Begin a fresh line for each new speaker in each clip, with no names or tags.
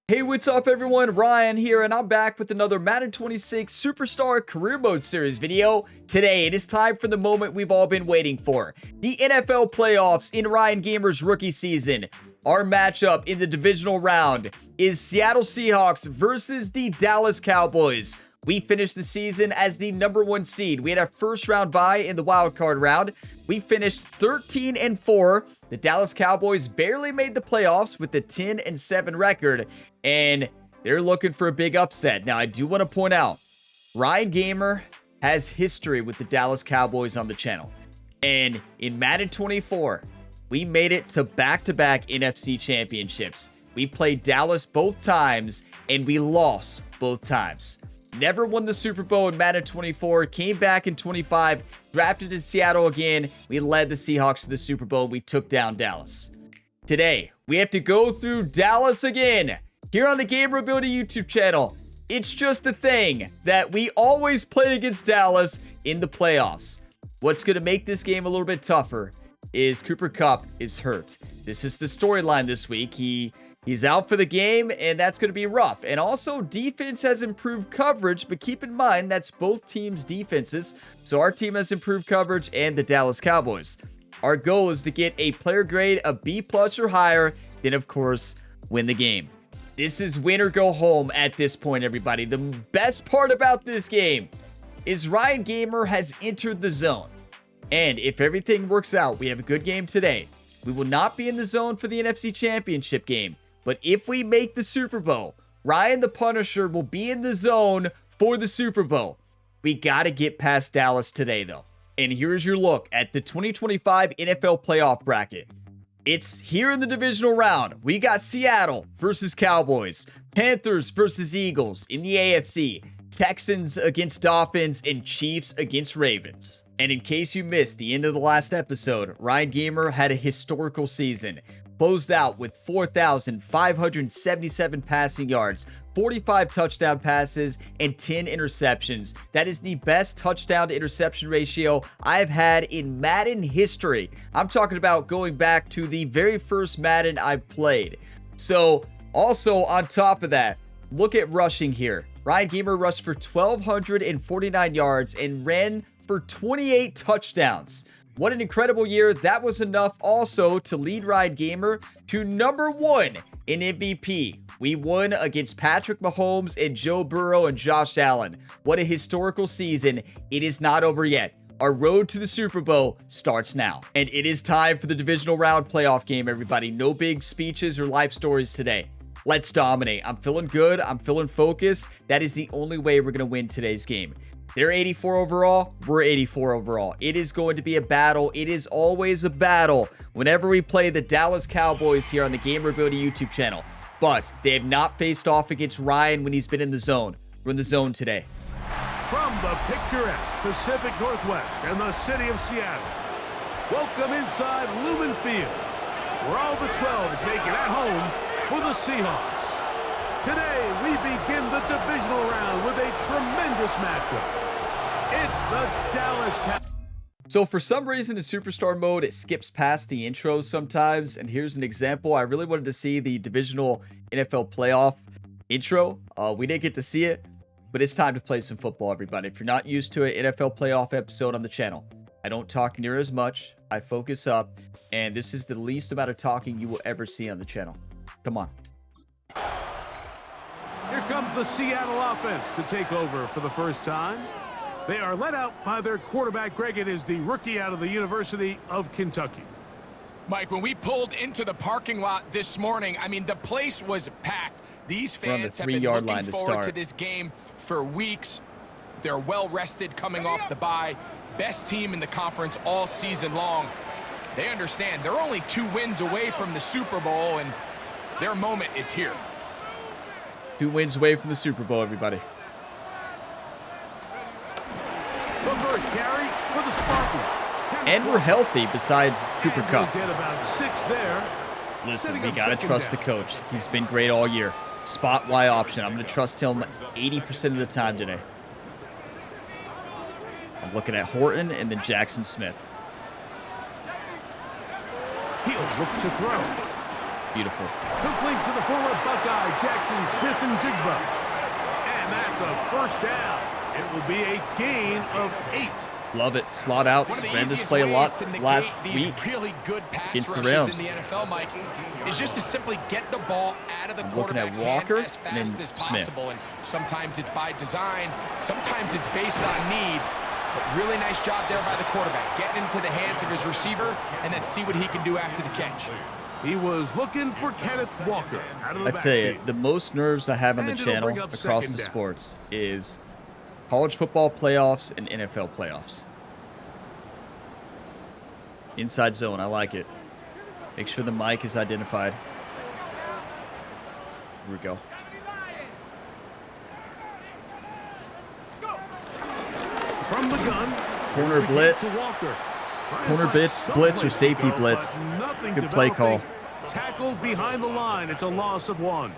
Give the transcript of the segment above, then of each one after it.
Hey, what's up everyone? Ryan here, and I'm back with another Madden 26 Superstar Career Mode Series video. Today, it is time for the moment we've all been waiting for. The NFL playoffs in Ryan Gamer's rookie season. Our matchup in the divisional round is Seattle Seahawks versus the Dallas Cowboys. We finished the season as the #1 seed. We had our first round bye in the wild card round. We finished 13-4. The Dallas Cowboys barely made the playoffs with the 10-7 record, and they're looking for a big upset. Now, I do want to point out, Ryan Gamer has history with the Dallas Cowboys on the channel. And in Madden 24, we made it to back-to-back NFC championships. We played Dallas both times, and we lost both times. Never won the Super Bowl in Madden 24, came back in 25, drafted in Seattle again. We led the Seahawks to the Super Bowl. We took down Dallas. Today, we have to go through Dallas again. Here on the Gamer Ability YouTube channel, it's just a thing that we always play against Dallas in the playoffs. What's going to make this game a little bit tougher is Cooper Kupp is hurt. This is the storyline this week. He's out for the game, and that's going to be rough. And also, defense has improved coverage, but keep in mind that's both teams' defenses. So our team has improved coverage, and the Dallas Cowboys. Our goal is to get a player grade of B+ or higher, then of course, win the game. This is win or go home at this point, everybody. The best part about this game is Ryan Gamer has entered the zone. And if everything works out, we have a good game today. We will not be in the zone for the NFC Championship game. But if we make the Super Bowl, Ryan the Punisher will be in the zone for the Super Bowl. We got to get past Dallas today, though. And here's your look at the 2025 NFL playoff bracket. It's here in the divisional round. We got Seattle versus Cowboys, Panthers versus Eagles in the AFC, Texans against Dolphins, and Chiefs against Ravens. And in case you missed the end of the last episode, Ryan Gamer had a historical season. Closed out with 4,577 passing yards, 45 touchdown passes, and 10 interceptions. That is the best touchdown to interception ratio I've had in Madden history. I'm talking about going back to the very first Madden I played. So, also on top of that, look at rushing here. Ryan Gamer rushed for 1,249 yards and ran for 28 touchdowns. What an incredible year. That was enough also to lead Ryan Gamer to #1 in MVP. We won against Patrick Mahomes and Joe Burrow and Josh Allen. What a historical season. It is not over yet. Our road to the Super Bowl starts now. And it is time for the divisional round playoff game, everybody. No big speeches or life stories today. Let's dominate. I'm feeling good. I'm feeling focused. That is the only way we're going to win today's game. They're 84 overall. We're 84 overall. It is going to be a battle. It is always a battle whenever we play the Dallas Cowboys here on the Gamer Ability YouTube channel. But they have not faced off against Ryan when he's been in the zone. We're in the zone today.
From the picturesque Pacific Northwest and the city of Seattle, welcome inside Lumen Field, where all the 12s make it at home for the Seahawks. Today, we begin the divisional round with a tremendous matchup. It's the Dallas Cowboys.
So for some reason in Superstar mode, it skips past the intros sometimes. And here's an example. I really wanted to see the divisional NFL playoff intro. We didn't get to see it, but it's time to play some football, everybody. If you're not used to an NFL playoff episode on the channel, I don't talk near as much. I focus up, and this is the least amount of talking you will ever see on the channel. Come on.
Here comes the Seattle offense to take over for the first time. They are led out by their quarterback. Greg, it is the rookie out of the University of Kentucky.
Mike, when we pulled into the parking lot this morning, I mean, the place was packed. These fans have been looking forward to this game for weeks. They're well-rested coming off the bye. Best team in the conference all season long. They understand they're only 2 wins away from the Super Bowl, and their moment is here.
2 wins away from the Super Bowl, everybody.
The first carry for the Spartans.
And we're healthy besides Cooper Kupp.
Get about 6 there.
Listen, we got to trust the coach. He's been great all year. Spot Y option. I'm going to trust him 80% of the time today. I'm looking at Horton and then Jackson Smith.
He'll look to throw.
Beautiful.
Complete to the former Buckeye, Jackson Smith-Njigba. And that's a first down. It will be a gain of 8.
Love it. Slot outs. Ran this play a lot last week
really good pass
against the
rushes
Rams.
In the NFL, Mike, is just to simply get the ball out of the quarterback's
Walker
hand as fast as possible. And sometimes it's by design, sometimes it's based on need. But really nice job there by the quarterback, getting into the hands of his receiver, and then see what he can do after the catch.
He was looking for Kenneth Walker out of the
I'd say
backfield.
the most nerves I have on the channel across the sports is college football playoffs and NFL playoffs. Inside zone, I like it. Make sure the mic is identified. Here we go.
From the gun.
Corner blitz. Corner blitz or safety blitz. Good play call.
Tackled behind the line. It's a loss of 1.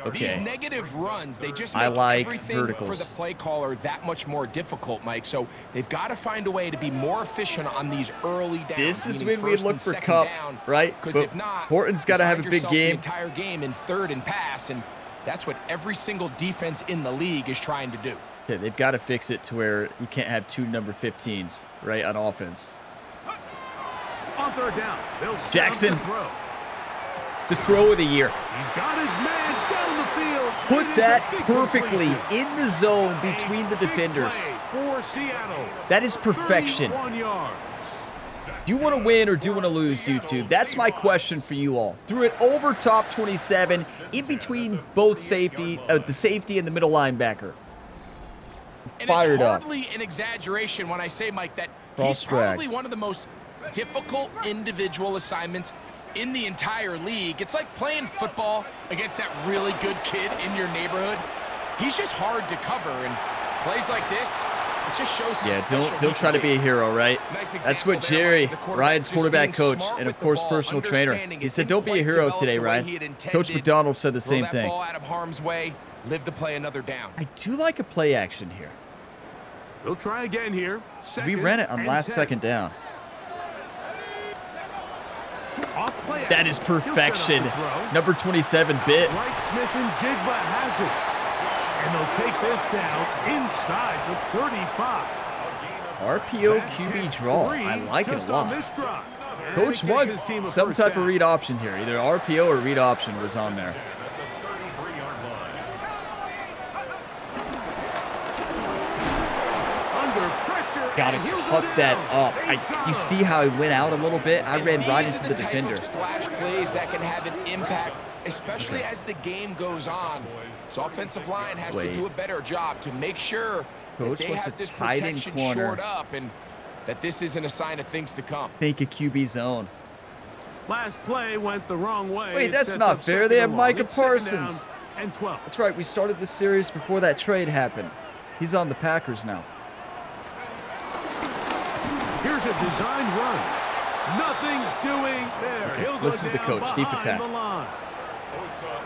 Okay.
These negative runs, they just
I
make
like
everything
verticals
for the play caller that much more difficult, Mike. So they've got to find a way to be more efficient on these early downs.
This is
meaning
when we
first
look
and
for
second
Cup,
down,
right?
Because
But
if not,
Horton's got to have a big game.
The entire game in third and pass, and that's what every single defense in the league is trying to do.
Okay, they've got to fix it to where you can't have 2 number 15s, right, on offense.
On third down,
Jackson. The throw of the year.
He's got his man down the field.
Put that perfectly in the zone between the defenders.
For Seattle.
That is perfection.
31 yards.
Do you want to win or do you want to lose, YouTube? That's my question for you all. Threw it over top 27, in between both the safety and the middle linebacker.
And
Fired
it's
up.
hardly an exaggeration when I say, Mike, that
Cross
he's
drag.
probably one of the most difficult individual assignments in the entire league. It's like playing football against that really good kid in your neighborhood. He's just hard to cover, and plays like this, it just shows how special
don't try to be a hero, right?
Nice
That's what Jerry, Ryan's quarterback coach, and of course personal trainer. He said, "Don't be a hero today, Ryan." Coach McDonald said the same thing.
Ball out of harm's way, live to play another down.
I do like a play action here.
We'll try again here.
We ran it on last
10.
second down.
Off play
That is
action. He'll
perfection.
set up the throw.
Number 27 bit.
Right, Smith-Njigba has it. And they'll take this down inside the 35.
RPO QB draw. I like it a lot. Coach wants some type of read option here. Either RPO or read option was on there. Gotta cut that up. You see how he went out a little bit? I ran right into the defender.
Splash plays that can have an impact, especially as the game goes on. So offensive line has to do a better job to make sure
Coach
that they
wants
have
a
this
tight end
protection
corner.
shored up and that this isn't a sign of things to come.
Think a QB zone.
Last play went the wrong way.
Wait, that's
Sets
not
up
fair.
second
They have
and
Micah
long. It's second
Parsons.
down and 12.
That's right. We started the series before that trade happened. He's on the Packers now.
Here's a design run. Nothing doing there.
Okay,
He'll go
listen to the
down
coach. Deep
behind
attack.
the line.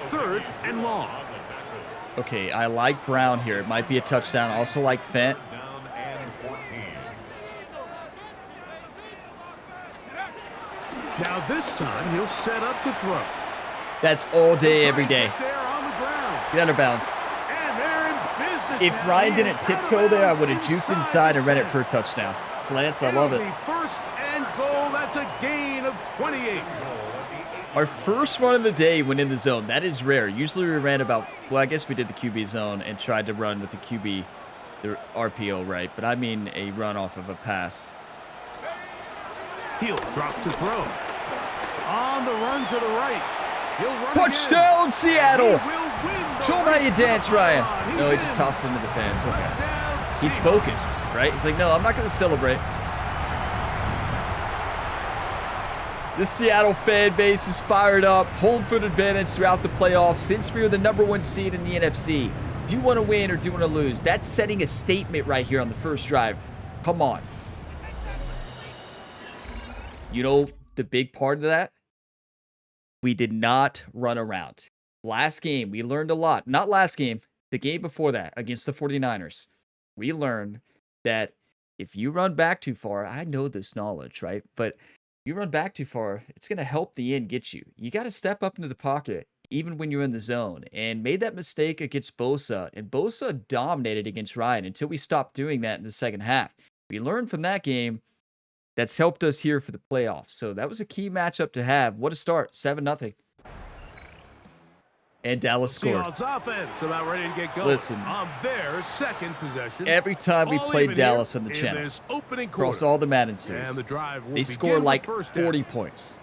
Third and long.
Okay, I like Brown here. It might be a touchdown. I also like Fent.
Now this time he'll set up to throw.
That's all day, every day.
There on the ground.
Get under bounds.
And they're in business.
If
now.
Ryan
He
didn't
is out of
tiptoe there, I
bounds
would have juked inside and ran it for a touchdown. Slants, I love it.
Penalty, first and goal. That's a gain of 28.
Our first run of the day went in the zone. That is rare. Usually we ran about, well, I guess we did the QB zone and tried to run with the QB, the RPO, right? But I mean a run off of a pass.
He'll drop to throw. On the run to the right. He'll run
Touchdown,
again.
Seattle!
He will win the
Show him how you
race to the
dance, Ryan.
line.
No, he
He's
just
in.
tossed it into the fans. Okay.
Touchdown,
He's
Seattle.
focused, right? He's like, no, I'm not going to celebrate. The Seattle fan base is fired up. Home field advantage throughout the playoffs since we were the #1 seed in the NFC. Do you want to win or do you want to lose? That's setting a statement right here on the first drive. Come on. You know the big part of that? We did not run around. Last game, we learned a lot. Not last game, the game before that against the 49ers. We learned that if you run back too far, I know this knowledge, right? But You run back too far, it's going to help the end get you. You got to step up into the pocket, even when you're in the zone. And made that mistake against Bosa. And Bosa dominated against Ryan until we stopped doing that in the second half. We learned from that game. That's helped us here for the playoffs. So that was a key matchup to have. What a start. 7-0. And Dallas scored.
Seahawks offense about ready to get going.
Listen,
on their second possession.
every time we played Dallas on the channel, across all the Madden series, they score like 40 points.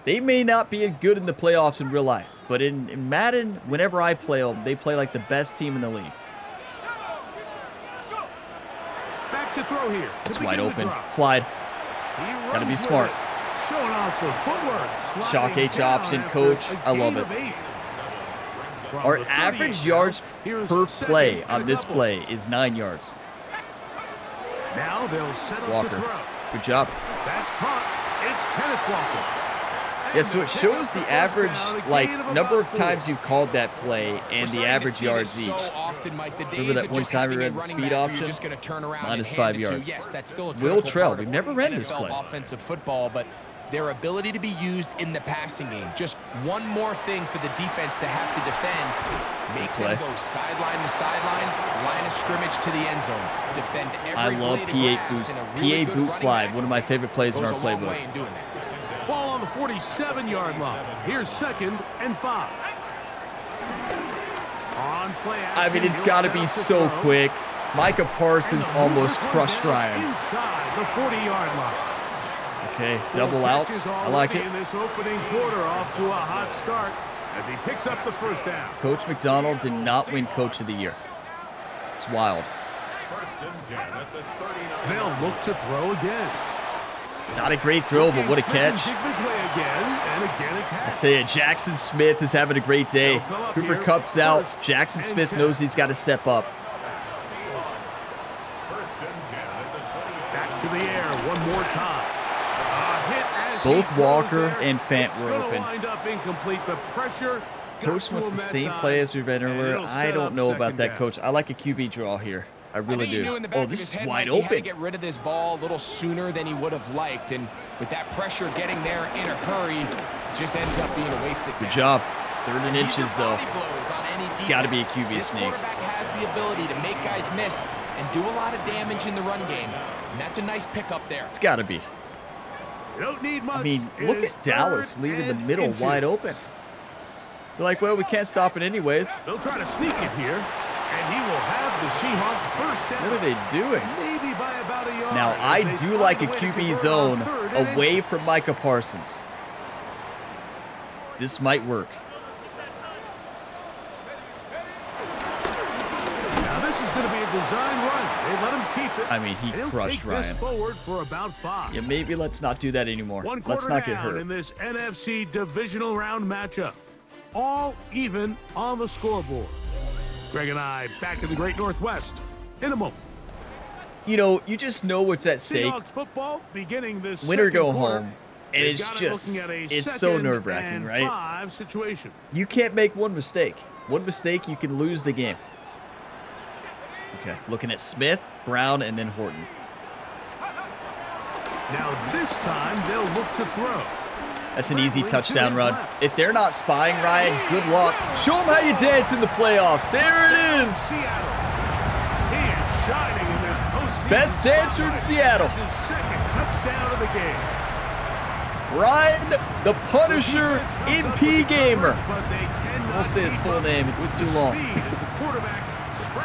They may not be good in the playoffs in real life, but in Madden, whenever I play them, they play like the best team in the league.
Back to throw here.
It's wide open. Slide. Got to be smart.
Showing off the footwork.
Shock H option, coach. I love it. Our average yards per play on this play is 9 yards.
Now they'll settle
Walker.
to throw.
Good job.
That's caught. It's Kenneth Walker.
Yeah, so it shows the average, like, number of times you've called that play and the average yards each. Remember that one time we read the speed option? Minus 5 yards. Will Trell, we've never ran this play.
Offensive football, but their ability to be used in the passing game. Just one more thing for the defense to have to defend. Make them go sideline to sideline, line of scrimmage to the end zone. Defend every
I love P8 boost. P8 boot slide, one of my favorite plays in our playbook.
Ball on the 47-yard line. Here's 2nd and 5. On play action,
I mean, it's got to be so quick. Micah Parsons almost crushed Ryan.
Inside the 40-yard line.
Okay, double outs. I like it.
This opening quarter off to a hot start as he picks up the first down.
Coach McDonald did not win Coach of the Year. It's wild.
They'll look to throw again.
Not a great throw, but what a catch. I tell you, Jackson Smith is having a great day. Cooper Kupp's out. Jackson Smith knows he's got to step up.
Back to the air one more time.
Both Walker and Fant were open.
The pressure
Coach wants the same play as we read earlier. I don't know about that, Coach. I like a QB draw here. I really do. Oh, this is wide open.
He had to get rid of this ball a little sooner than he would have liked, and with that pressure getting there in a hurry, just ends up being a wasted
Good job. 3rd and inches, though. It's got to be a QB
this
sneak.
Quarterback has the ability to make guys miss and do a lot of damage in the run game, and that's a nice pickup there.
It's got to be.
Don't need much.
I mean, look at Dallas leaving the middle wide open. They're like, well, we can't stop it anyways.
They'll try to sneak it here, and he will have the Seahawks first down.
What are they doing?
Maybe by about a yard.
Now, I do like a QB zone away from Micah Parsons. This might work.
Now, this is going to be a design run. They let him keep it.
I mean, he crushed Ryan.
Forward for about 5.
Yeah, maybe let's not do that anymore. Let's not get hurt.
In this NFC Divisional Round matchup. All even on the scoreboard. Greg and I back in the Great Northwest in a moment.
You know, you just know what's at stake.
Seahawks football beginning this
Win or go
quarter.
home. And it's just, it's so nerve-wracking, right?
5 situation.
You can't make one mistake. One mistake, you can lose the game. Okay, looking at Smith, Brown, and then Horton.
Now this time they'll look to throw.
That's an easy touchdown run. If they're not spying Ryan, good luck. Show them how you dance in the playoffs. There it is.
Seattle. He is shining in this postseason.
Best dancer in Seattle.
That's his 2nd touchdown of the game.
Ryan, the Punisher, MP Gamer. I won't say his full name. It's too long.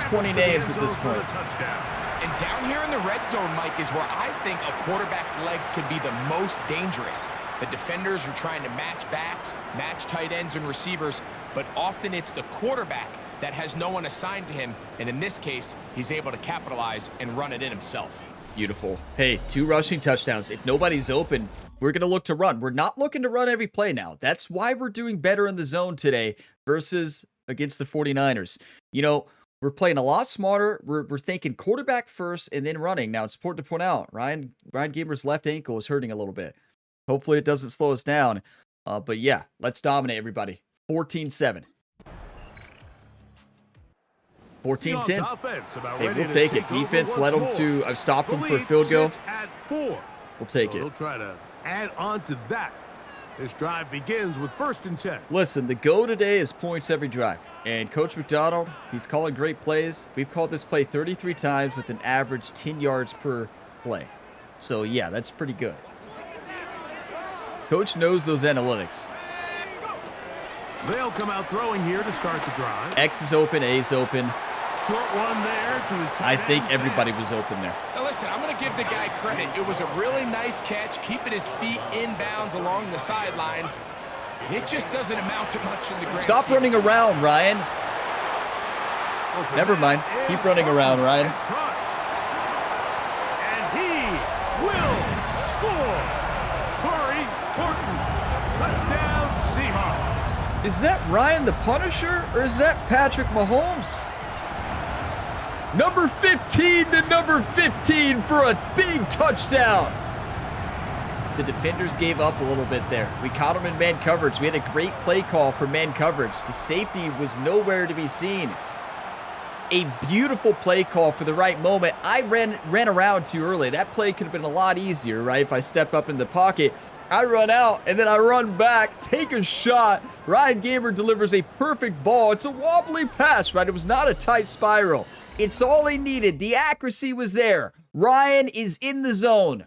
20 names at this point.
And down here in the red zone, Mike, is where I think a quarterback's legs can be the most dangerous. The defenders are trying to match backs, match tight ends and receivers, but often it's the quarterback that has no one assigned to him, and in this case, he's able to capitalize and run it in himself.
Beautiful. Hey, 2 rushing touchdowns. If nobody's open, we're going to look to run. We're not looking to run every play now. That's why we're doing better in the zone today versus against the 49ers. You know, we're playing a lot smarter. We're thinking quarterback first and then running. Now, it's important to point out, Ryan Gamer's left ankle is hurting a little bit. Hopefully it doesn't slow us down. But yeah, let's dominate everybody. 14-7. 14-10. Hey, we'll take it. Defense led them to, I've stopped them for a field goal. We'll take
So
it.
He'll try to add on to that. This drive begins with 1st and 10.
Listen, the go today is points every drive. And Coach McDonald, he's calling great plays. We've called this play 33 times with an average 10 yards per play. So, yeah, that's pretty good. Coach knows those analytics.
They'll come out throwing here to start the drive.
X is open, A is open.
Short one there to his tight
I think
end.
everybody was open there.
Now listen, I'm going to give the guy credit. It was a really nice catch, keeping his feet inbounds along the sidelines. It just doesn't amount to much in the grand
Stop
scheme.
running around, Ryan.
Okay,
Never mind.
that
Keep
is
running around, Ryan.
It's caught. And he will score. Corey Horton. Touchdown Seahawks.
Is that Ryan the Punisher, or is that Patrick Mahomes? Number 15 to number 15 for a big touchdown. The defenders gave up a little bit there. We caught them in man coverage. We had a great play call for man coverage. The safety was nowhere to be seen. A beautiful play call for the right moment. I ran around too early. That play could have been a lot easier, right? If I step up in the pocket, I run out, and then I run back, take a shot. Ryan Gamer delivers a perfect ball. It's a wobbly pass, right? It was not a tight spiral. It's all he needed. The accuracy was there. Ryan is in the zone.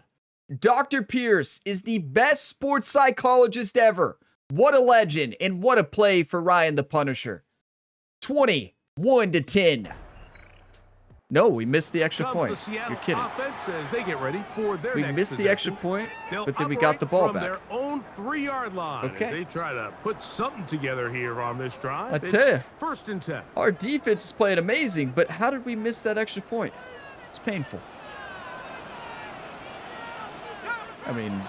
Dr. Pierce is the best sports psychologist ever. What a legend, and what a play for Ryan the Punisher. 21 to 10. No, we missed the extra point. You're kidding.
As they get ready for their
We
next
missed the
possession.
extra point,
They'll
but then we got the ball
operate
back.
from their own 3-yard line.
Okay.
As they try to put something together here on this drive.
I tell ya.
1st and 10.
Our defense is playing amazing, but how did we miss that extra point? It's painful. I mean,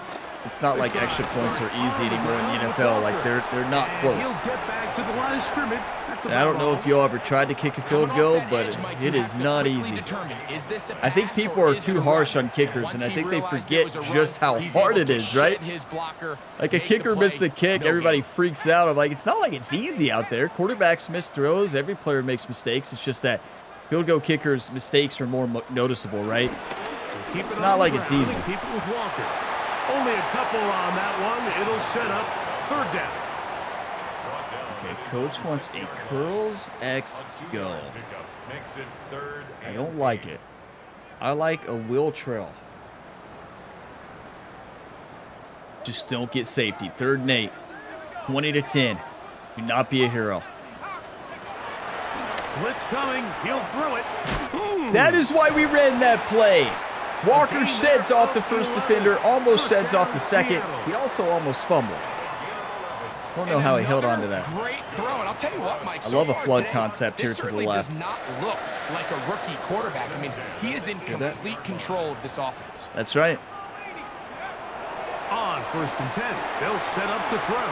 it's not like extra points are easy anymore in the NFL. Like, they're not close.
He'll get back to the line of scrimmage. That's
And I don't know
about
if y'all ever tried to kick a field goal, but it is not easy. I think people are too harsh on kickers, and I think they forget just how hard it is, right? Like, a kicker misses a kick, everybody freaks out. I'm like, it's not like it's easy out there. Quarterbacks miss throws. Every player makes mistakes. It's just that field goal kickers' mistakes are more noticeable, right? It's not like it's easy.
Keep it with Walker. Only a couple on that one. It'll set up 3rd down.
Okay, coach wants a curls X go. I don't like it. I like a wheel trail. Just don't get safety. 3rd and 8. 20 to 10. Do not be a hero.
Blitz coming. He'll throw it.
That is why we ran that play. Walker sheds off the first defender, almost sheds off the second. He also almost fumbled. I don't know how he held on to that.
Great throw, and I'll tell you what, Mike.
I love a flood concept here
this
to the
certainly
left.
does not look like a rookie quarterback. I mean, he is in
Hear that?
complete control of this offense.
That's right.
On 1st and 10. They'll set up to throw.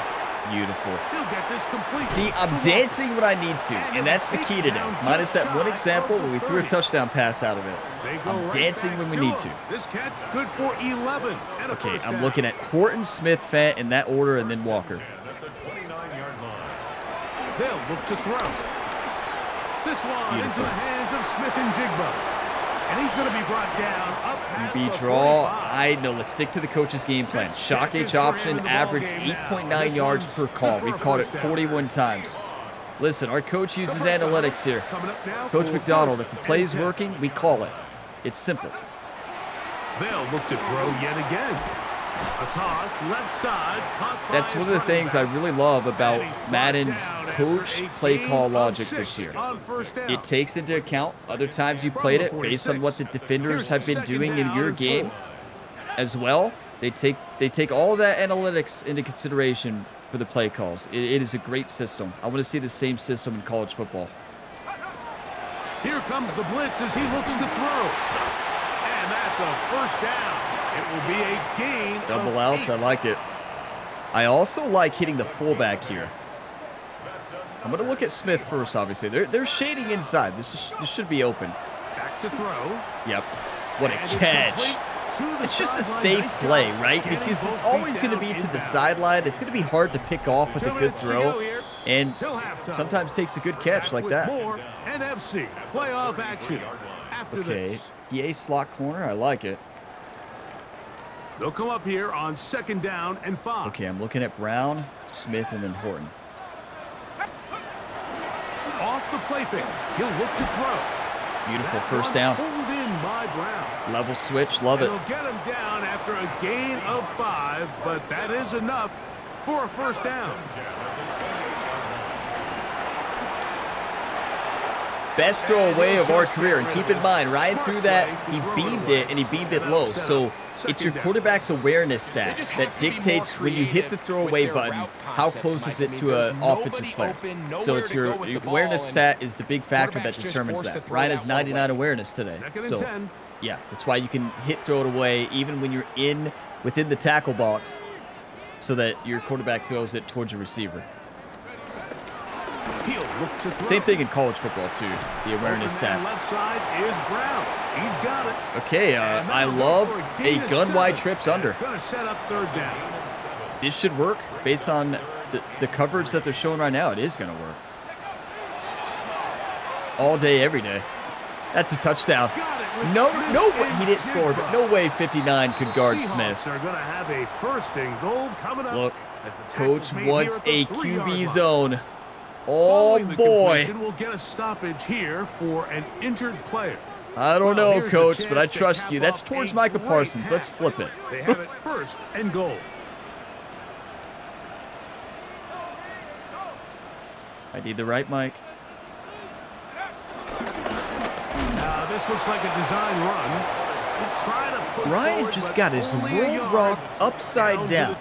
Beautiful.
He'll get this complete.
See, I'm dancing when I need to, and that's the key today. Minus that one example where we threw a touchdown pass out of it. I'm dancing when we need to.
This catch good for 11. And a
Okay,
first
I'm
down.
looking at Horton, Smith, Fant in that order, and then Walker.
They'll look to throw. This one into the hands of Smith and Jigba. And he's going to be brought down up past
Beat
the
draw.
45.
I know. Let's stick to the coach's game plan. Shock H option, average 8.9 yards per call. We've caught it 41 times. Listen, our coach uses analytics here.
Coming up now
Coach
for
McDonald,
1st
if the play's
and 10.
working, we call it. It's simple.
They'll look to throw yet again. A toss, left side.
That's one of the things I really love about Madden's coach play call logic this year. It takes into account other times you played it based on what the defenders have been doing in your game as well. They take all of that analytics into consideration for the play calls. It is a great system. I want to see the same system in college football.
Here comes the blitz as he looks to throw. And that's a 1st down. It will be a gain.
Double
of
outs, I
8.
like it. I also like hitting the fullback here. I'm going to look at Smith first, obviously. They're shading inside. This should be open.
Back to throw.
Yep. What a
And it's
catch.
complete to the
It's just a
sideline.
safe
Nice
play,
job
right?
getting
Because it's
both feet
always going to
down
be to the
inbound.
sideline. It's going to be hard to pick off with a
2
good
minutes to go
throw.
here.
And
Till halftime.
sometimes takes a good catch like
With
that.
more NFC playoff action after
Okay.
this.
DA slot corner. I like it.
They'll come up here on 2nd down and 5.
Okay, I'm looking at Brown, Smith, and then Horton.
Off the play fake. He'll look to throw.
Beautiful first down.
Pulled in by Brown.
Level switch, love it.
They'll get him down after a gain of 5, but that is enough for a first down.
Best throwaway of our career, and keep in mind, Ryan threw that, he beamed it, and he beamed it low, so it's your quarterback's awareness stat that dictates when you hit the throwaway button, how close is it to an offensive player. So it's your awareness stat is the big factor that determines that. Ryan has 99 awareness today, so yeah, that's why you can throw it away even when you're within the tackle box, so that your quarterback throws it towards your receiver. Same thing in college football too, the awareness stat.
Left side is Brown. He's got it.
Okay, I love a gun wide trips under.
Going to set up 3rd down.
This should work based on the coverage that they're showing right now. It is going to work. All day, every day. That's a touchdown. No way. He didn't score, but no way 59 could guard Smith.
Seahawks are going to have a 1st and goal coming up.
Look, coach wants a QB zone. Oh boy.
We'll get a stoppage here for an injured player.
I don't know, coach, but I trust you. That's towards Micah Parsons. Let's flip it.
They have it 1st and goal.
I need the right mic.
Now this looks like a design run.
Ryan just got his world rocked upside down.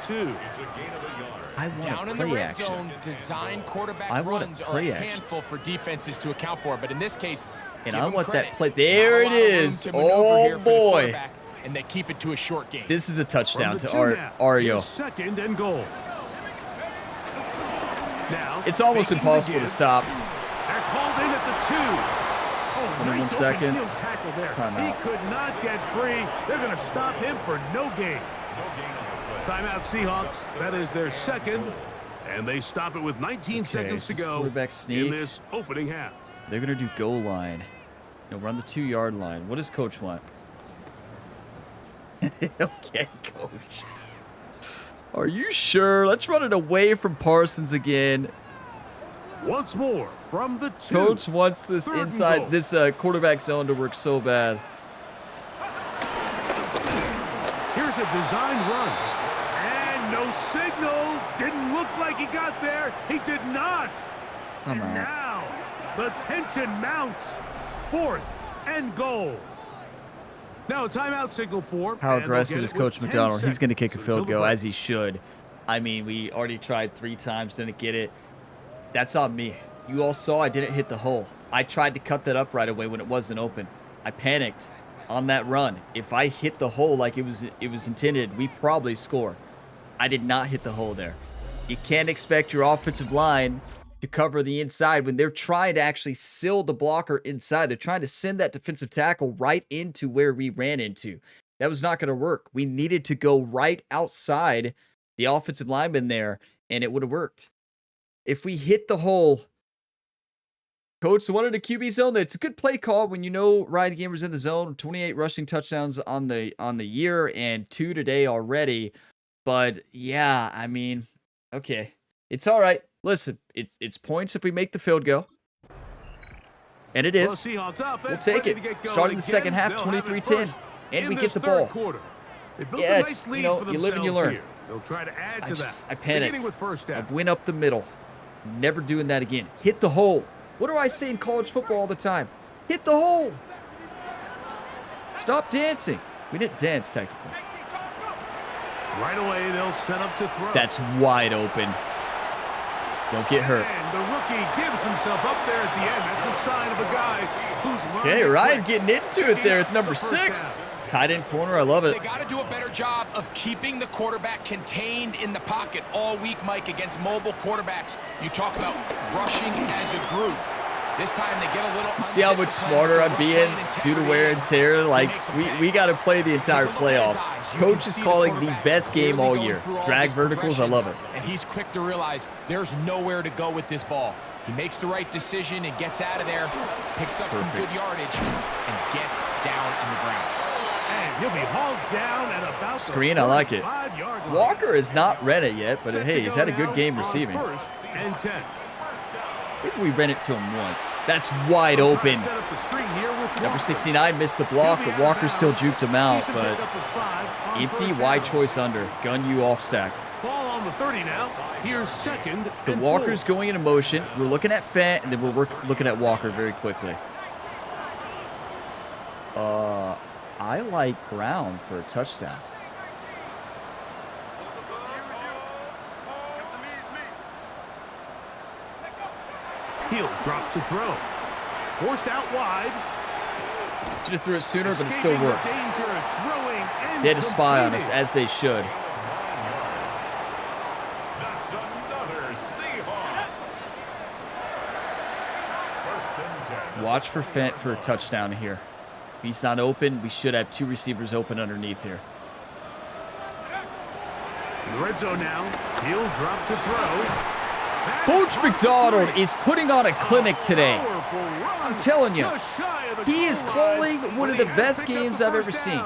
I want a play action.
Design quarterback
I want
runs
a play
are a
action.
handful for defenses to account for, but in this case,
and I want that play. There it is. Oh boy.
And they keep it to a short game.
This is a touchdown to Ario.
2nd and goal. Now
It's almost impossible to stop.
They're called in at the 2.
21 seconds.
He could not get free. They're going to stop him for no gain. Timeout Seahawks. That is their 2nd, and they stop it with 19 seconds to go in this opening half.
They're going to do goal line. We're on the 2-yard line. What does coach want? Okay, coach. Are you sure? Let's run it away from Parsons again.
Once more from the 2.
Coach wants this inside, this quarterback zone to work so bad.
Here's a design run. And no signal. Didn't look like he got there. He did not. And now the tension mounts. 4th and goal. Now a timeout signal for.
How aggressive is Coach McDonald? He's going to kick a field goal, as he should. I mean, we already tried 3 times, didn't get it. That's on me. You all saw I didn't hit the hole. I tried to cut that up right away when it wasn't open. I panicked on that run. If I hit the hole like it was intended, we probably score. I did not hit the hole there. You can't expect your offensive line to cover the inside when they're trying to actually seal the blocker inside. They're trying to send that defensive tackle right into where we ran into. That was not going to work. We needed to go right outside the offensive lineman there, and it would have worked. If we hit the hole, coach wanted a QB zone. It's a good play call when you know Ryan Gamer's in the zone. 28 rushing touchdowns on the year and 2 today already. But yeah, I mean, okay, it's all right. Listen, it's points if we make the field goal. And it is. We'll take it. Starting the second half, 23-10. And we get the ball. Yeah, it's, you know, you live and you learn.
They'll try to add to that.
I panicked. I went up the middle. Never doing that again. Hit the hole. What do I say in college football all the time? Hit the hole. Stop dancing. We didn't dance technically.
Right away, they'll set up to throw.
That's wide open. Don't get hurt.
And the rookie gives himself up there at the end. That's a sign of a guy who's
okay, Ryan getting into it there at number 6. Tight end corner, I love it.
They got to do a better job of keeping the quarterback contained in the pocket all week, Mike, against mobile quarterbacks. You talk about rushing as a group. This time they get a little.
You see how much smarter I'm being due to wear and tear? Like, we got to play the entire playoffs. Coach is calling the best game all year. Drag verticals, I love it.
And he's quick to realize there's nowhere to go with this ball. He makes the right decision and gets out of there, picks up some good yardage, and gets down on the ground.
And he'll be hauled down at about
screen, I like it. Walker has not read it yet, but hey, he's had a good game receiving.
First and 10.
Maybe we ran it to him once. That's wide open. Number 69 missed the block, but Walker still juked him out. But empty, wide choice under. Gun you off stack.
Ball on the 30 now. Here's second.
The Walker's going into motion. We're looking at Fant, and then we're looking at Walker very quickly. I like Brown for a touchdown.
He'll drop to throw. Forced out wide.
Should have threw it sooner, but it still worked. They had to spy on us, as they should.
That's another Seahawks. First and 10.
Watch for Fant for a touchdown here. If he's not open, we should have two receivers open underneath here.
In the red zone now. He'll drop to throw.
Coach McDonald is putting on a clinic today. I'm telling you, he is calling one of the best games I've ever seen.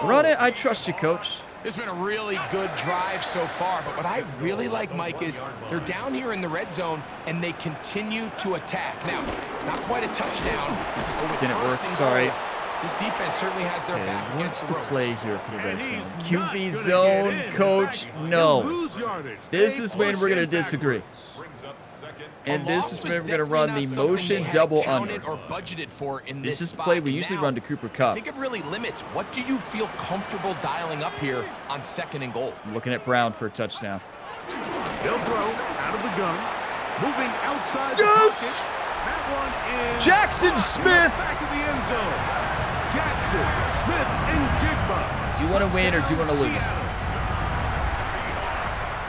Run it. I trust you, Coach.
This has been a really good drive so far, but what I really like, Mike, is they're down here in the red zone, and they continue to attack. Now, not quite a touchdown.
Didn't work. Sorry.
This defense certainly has their back.
What's the play here for the red zone? QB zone, Coach. No. This is when we're going to disagree. And this is when we're going to run the motion double under. This is the play we usually run to Cooper Kupp.
I think it really limits. What do you feel comfortable dialing up here on 2nd and goal?
I'm looking at Brown for a touchdown.
They'll throw out of the gun. Moving outside.
Yes!
That one is
Jackson Smith!
back of the end zone. Jackson Smith and Jigba.
Do you want to win or do you want to lose?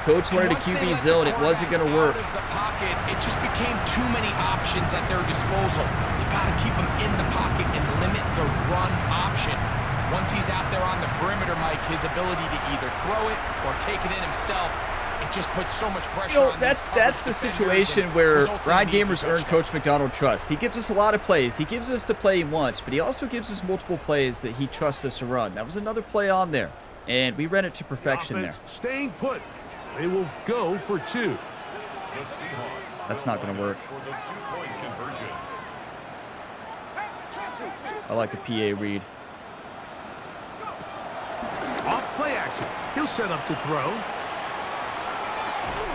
Coach wanted a QB zone. It wasn't going to work.
The pocket, it just became too many options at their disposal. You got to keep them in the pocket and limit the run option. Once he's out there on the perimeter, Mike, his ability to either throw it or take it in himself, it just puts so much pressure on
that's the situation where Ryan Gamers earned Coach McDonald trust. He gives us a lot of plays. He gives us the play he wants, but he also gives us multiple plays that he trusts us to run. That was another play on there, and we ran it to perfection there.
Staying put. They will go for 2.
That's not going to work. I like a PA read.
Off play action. He'll set up to throw.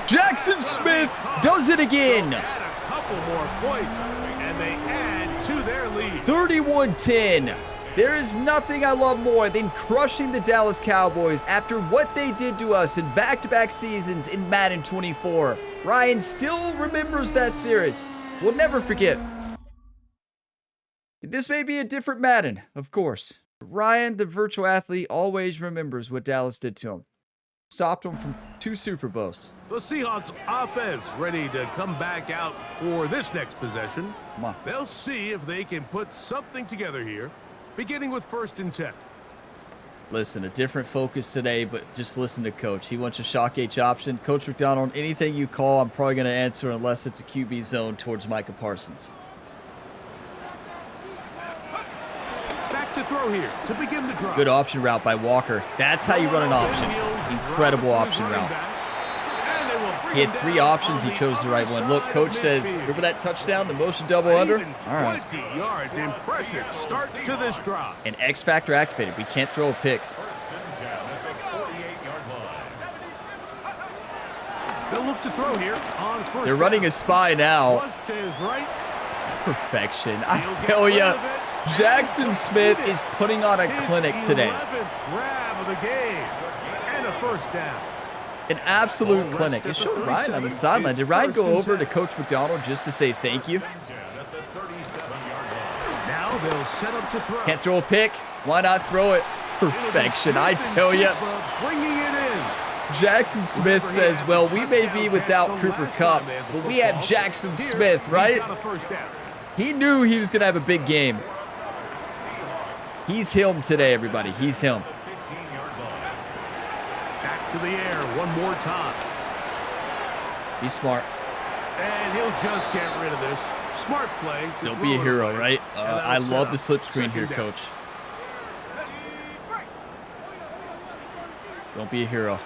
Jackson Smith does it again.
Add a couple more points, and they add to their lead.
31-10. There is nothing I love more than crushing the Dallas Cowboys after what they did to us in back-to-back seasons in Madden 24. Ryan still remembers that series. We'll never forget. This may be a different Madden, of course. Ryan, the virtual athlete, always remembers what Dallas did to him. Stopped him from 2 Super Bowls.
The Seahawks offense ready to come back out for this next possession.
Come on.
They'll see if they can put something together here, beginning with 1st and 10.
Listen, a different focus today, but just listen to Coach. He wants a shock H option. Coach McDonald, anything you call, I'm probably going to answer unless it's a QB zone towards Micah Parsons.
Back to throw here to begin the drive.
Good option route by Walker. That's how you run an option. Incredible option route. He had 3 options. He chose the right one. Look, Coach says, remember that touchdown, the motion double under? All right.
20 yards. Impressive start to this drive.
An X factor activated. We can't throw a pick.
They'll look to throw here on 1st.
They're running a spy now.
Rush to his right.
Perfection. I tell you, Jackson Smith is putting on a clinic today.
11th grab of the game and a 1st down.
An absolute clinic. It showed Ryan on the sideline. Did Ryan go over to Coach McDonald just to say thank you?
Now they'll set up to throw.
Can't throw a pick. Why not throw it? Perfection, I tell you.
Bringing it in.
Jackson Smith says, well, we may be without Cooper Kupp, but we have Jackson Smith, right? He knew he was going to have a big game. He's him today, everybody. He's him.
Back to the air one more time.
He's smart.
And he'll just get rid of this. Smart play.
Don't be a hero, right? I love the slip screen here, Coach. Don't be a hero.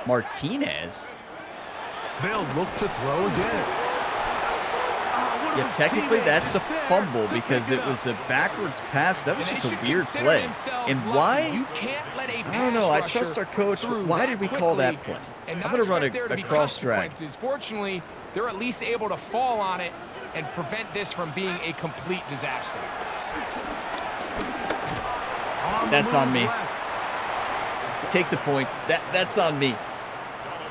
Martinez.
They'll look to throw again.
Yeah, technically that's a fumble because it was a backwards pass. That was just a weird play. And why? I don't know. I trust our coach. Why did we call that play? I'm going to run a cross drag.
Fortunately, they're at least able to fall on it and prevent this from being a complete disaster.
That's on me. Take the points. That's on me.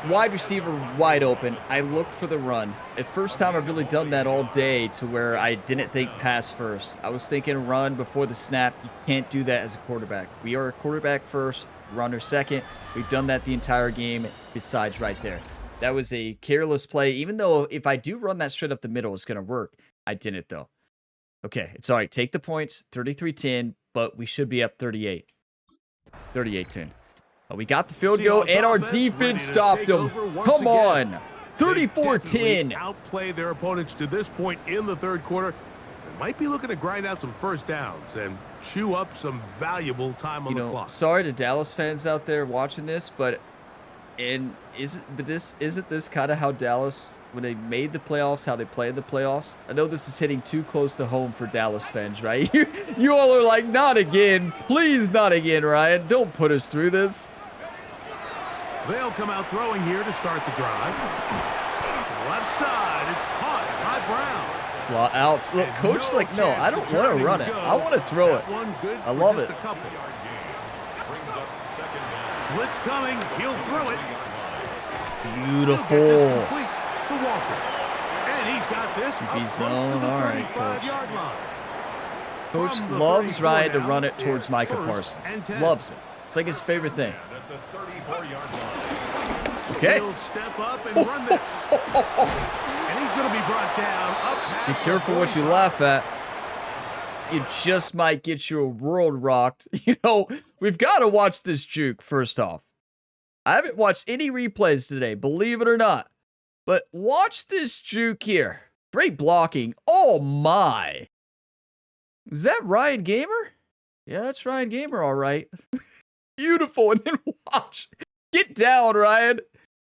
Wide receiver wide open. I look for the run. The first time I've really done that all day to where I didn't think pass first. I was thinking run before the snap. You can't do that as a quarterback. We are a quarterback first, runner second. We've done that the entire game besides right there. That was a careless play. Even though if I do run that straight up the middle, it's going to work. I didn't though. Okay, it's all right. Take the points. 33-10, but we should be up 38. 38-10. We got the field goal, and our defense stopped them. Come on. 34-10.
Outplay their opponents to this point in the third quarter. They might be looking to grind out some first downs and chew up some valuable time on the clock.
Sorry to Dallas fans out there watching this, but isn't this kind of how Dallas, when they made the playoffs, how they played the playoffs? I know this is hitting too close to home for Dallas fans, right? You all are like, not again. Please, not again, Ryan. Don't put us through this.
They'll come out throwing here to start the drive. Left side, it's caught by Brown.
Slot out. Look, coach's like, no, I don't want to run it. I want to throw it. I love it.
Blitz coming. He'll throw it.
Beautiful.
To Walker. And he's got this
QB zone. All right, coach. Coach loves Ryan to run it towards Micah Parsons. Loves it. It's like his favorite thing. Okay.
He'll step up and run this. And he's going to be brought down up past.
Be careful what you laugh at. You just might get your world rocked. You know, we've got to watch this juke first off. I haven't watched any replays today, believe it or not. But watch this juke here. Great blocking. Oh my. Is that Ryan Gamer? Yeah, that's Ryan Gamer, all right. Beautiful. And then watch. Get down, Ryan.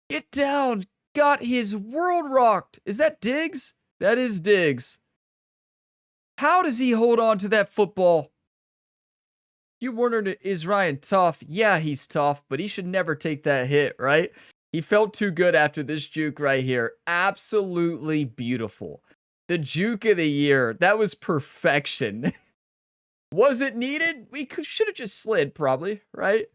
Get down. Got his world rocked. Is that Diggs? That is Diggs. How does he hold on to that football? You wondered, is Ryan tough? Yeah, he's tough, but he should never take that hit, right? He felt too good after this juke right here. Absolutely beautiful. The juke of the year. That was perfection. Was it needed? We should have just slid probably, right?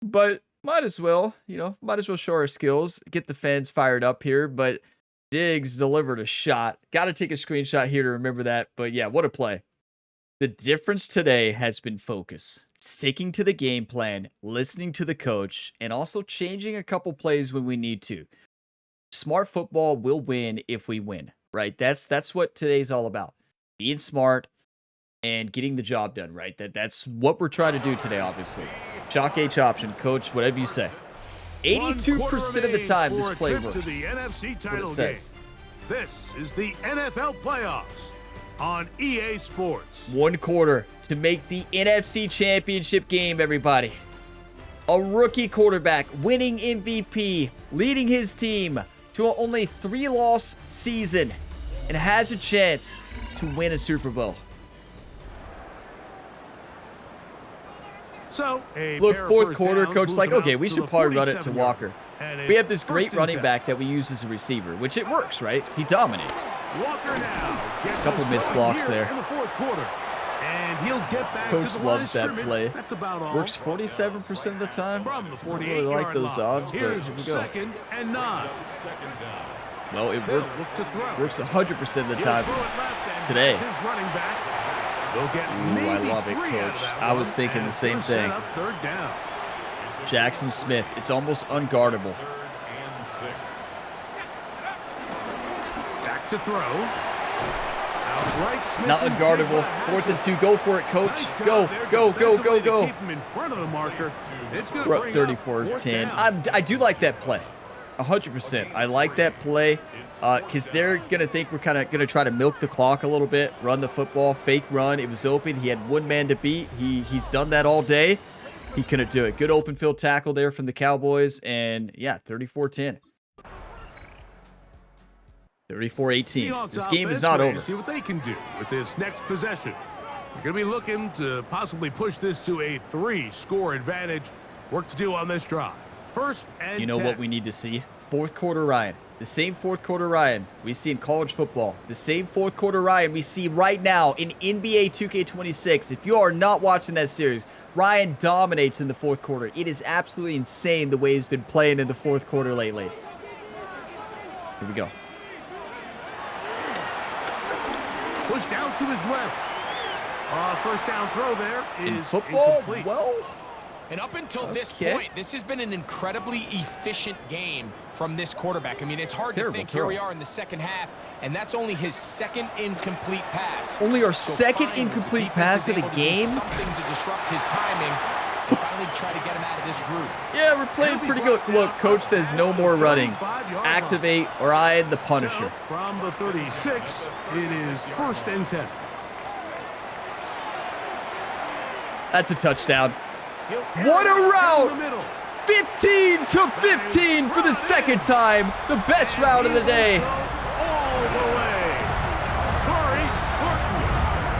But might as well, might as well show our skills, get the fans fired up here. But Diggs delivered a shot. Got to take a screenshot here to remember that. But yeah, what a play. The difference today has been focus. Sticking to the game plan, listening to the coach, and also changing a couple plays when we need to. Smart football will win if we win, right? That's what today's all about. Being smart and getting the job done, right? That's what we're trying to do today, obviously. Chalk H option, coach, whatever you say. 82% of the time this play works. That's what it says.
This is the NFL playoffs on EA Sports.
1 quarter to make the NFC Championship game, everybody. A rookie quarterback winning MVP, leading his team to an only 3-loss season and has a chance to win a Super Bowl.
So,
look, 4th quarter, coach's like, okay, we should probably run it to Walker. We have this great running back that we use as a receiver, which it works, right? He dominates.
Walker now gets
couple missed blocks there.
In the 4th quarter. And he'll get back
coach
to the
loves that play.
That's about all.
Works 47% of the time.
From the
I don't really like those odds, but here we go.
2nd and 9.
Well, it works 100% of the time today. Ooh, I love it, coach. I was thinking the same thing. Jackson Smith, it's almost unguardable.
Back to throw.
Not unguardable. 4th and 2. Go for it, coach. Go, go, go, go, go. We're up 34-10. I do like that play. 100%. I like that play because they're going to think we're kind of going to try to milk the clock a little bit, run the football, fake run. It was open. He had one man to beat. He's done that all day. He couldn't do it. Good open field tackle there from the Cowboys. And yeah, 34-10. 34-18. This game is not over.
See what they can do with this next possession. They're going to be looking to possibly push this to a 3-score advantage. Work to do on this drive. First and 10.
You know what we need to see? Fourth quarter Ryan. The same fourth quarter Ryan we see in college football. The same fourth quarter Ryan we see right now in NBA 2K26. If you are not watching that series, Ryan dominates in the fourth quarter. It is absolutely insane the way he's been playing in the fourth quarter lately. Here we go.
Push down to his left. First down throw there is
in football,
incomplete.
Well,
and up until this point, this has been an incredibly efficient game from this quarterback. I mean, it's hard to think here we are in the second half, and that's only his second incomplete pass.
Only our second incomplete pass of the game?
Something to disrupt his timing and finally try to get him out of this groove.
Yeah, we're playing pretty good. Look, coach says no more running. Activate Ryan the Punisher.
From the 36, it is first and 10.
That's a touchdown. What a route! 15 to 15 for the second time. The best route of the day.
All the way.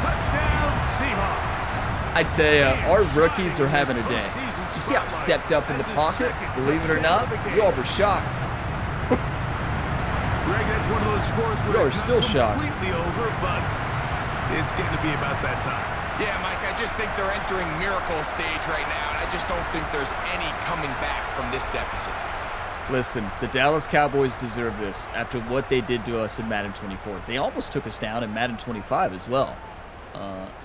Touchdown Seahawks.
I tell you, our rookies are having a day. You see how I stepped up in the pocket? Believe it or not, we all were shocked.
Greg, that's one of those scores where it's
still
not
shocked.
completely over, but it's getting to be about that time.
Yeah, Mike, I just think they're entering miracle stage right now, and I just don't think there's any coming back from this deficit.
Listen, the Dallas Cowboys deserve this after what they did to us in Madden 24. They almost took us down in Madden 25 as well.